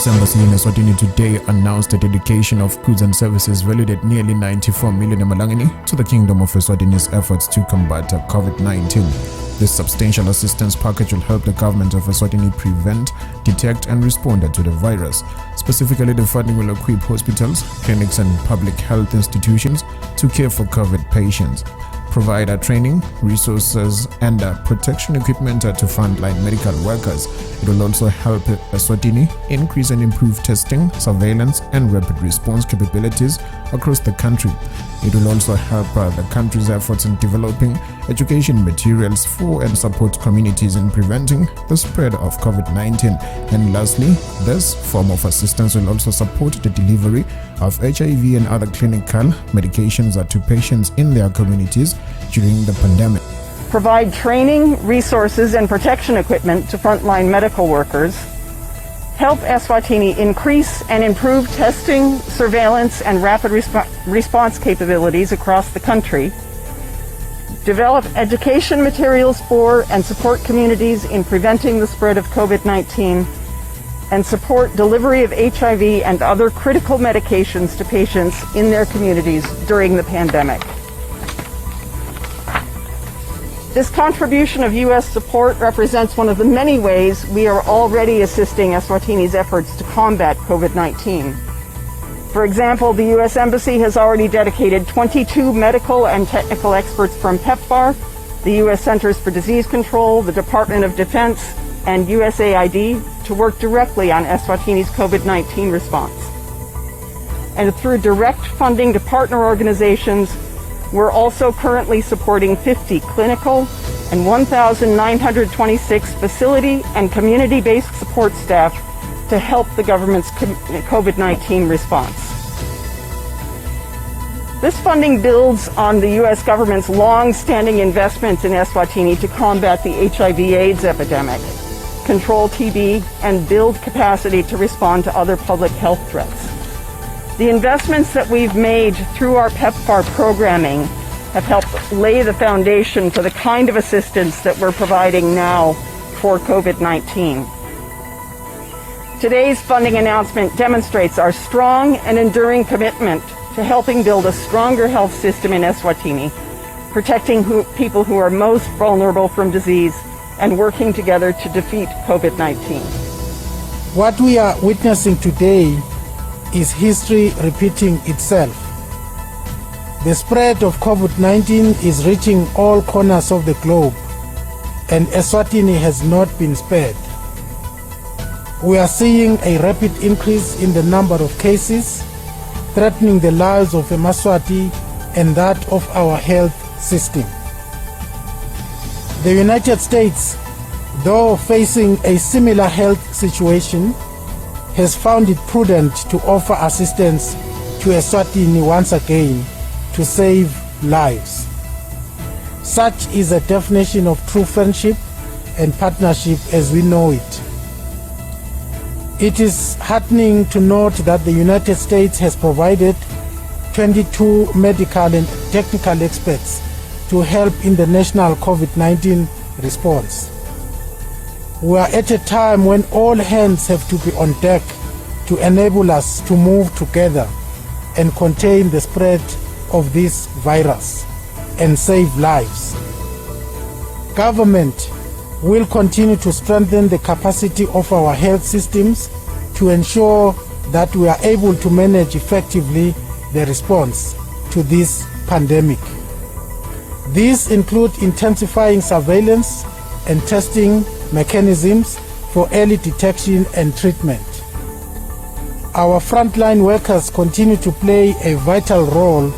U.S. Embassy in Eswatini today announced the dedication of goods and services valued at nearly 94 million emalangeni to the Kingdom of Eswatini's efforts to combat Covid-19. This substantial assistance package will help the government of Eswatini prevent, detect and respond to the virus. Specifically, the funding will equip hospitals, clinics and public health institutions to care for COVID patients, provide training, resources and protection equipment to frontline medical workers. It will also help Eswatini increase and improve testing, surveillance and rapid response capabilities across the country. It will also help the country's efforts in developing education materials for and support communities in preventing the spread of COVID-19. And lastly, this form of assistance will also support the delivery of HIV and other clinical medications to patients in their communities during the pandemic. Provide training, resources and protection equipment to frontline medical workers. Help Eswatini increase and improve testing, surveillance and rapid response capabilities across the country. Develop education materials for and support communities in preventing the spread of COVID-19, and support delivery of HIV and other critical medications to patients in their communities during the pandemic. This contribution of U.S. support represents one of the many ways we are already assisting Eswatini's efforts to combat COVID-19. For example, the U.S. Embassy has already dedicated 22 medical and technical experts from PEPFAR, the U.S. Centers for Disease Control, the Department of Defense, and USAID to work directly on Eswatini's COVID-19 response. And through direct funding to partner organizations, we're also currently supporting 50 clinical and 1,926 facility and community-based support staff to help the government's COVID-19 response. This funding builds on the U.S. government's long-standing investments in Eswatini to combat the HIV/AIDS epidemic, control TB, and build capacity to respond to other public health threats. The investments that we've made through our PEPFAR programming have helped lay the foundation for the kind of assistance that we're providing now for COVID-19. Today's funding announcement demonstrates our strong and enduring commitment to helping build a stronger health system in Eswatini, protecting people who are most vulnerable from disease, and working together to defeat COVID-19. What we are witnessing today is history repeating itself. The spread of COVID-19 is reaching all corners of the globe, and Eswatini has not been spared. We are seeing a rapid increase in the number of cases, threatening the lives of Emaswati and that of our health system. The United States, though facing a similar health situation, has found it prudent to offer assistance to Eswatini once again to save lives. Such is a definition of true friendship and partnership as we know it. It is heartening to note that the United States has provided 22 medical and technical experts to help in the national COVID-19 response. We are at a time when all hands have to be on deck to enable us to move together and contain the spread of this virus and save lives. Government will continue to strengthen the capacity of our health systems to ensure that we are able to manage effectively the response to this pandemic. These include intensifying surveillance and testing mechanisms for early detection and treatment. Our frontline workers continue to play a vital role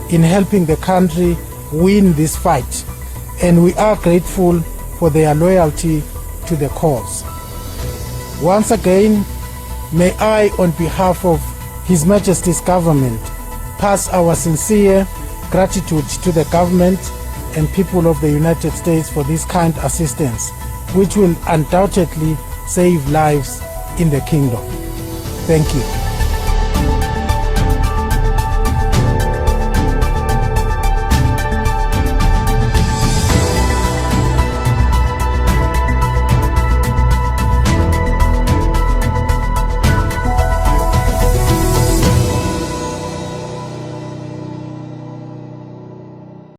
in helping the country win this fight, and we are grateful for their loyalty to the cause. Once again, may I, on behalf of His Majesty's government, pass our sincere gratitude to the government and people of the United States for this kind assistance, which will undoubtedly save lives in the kingdom. Thank you.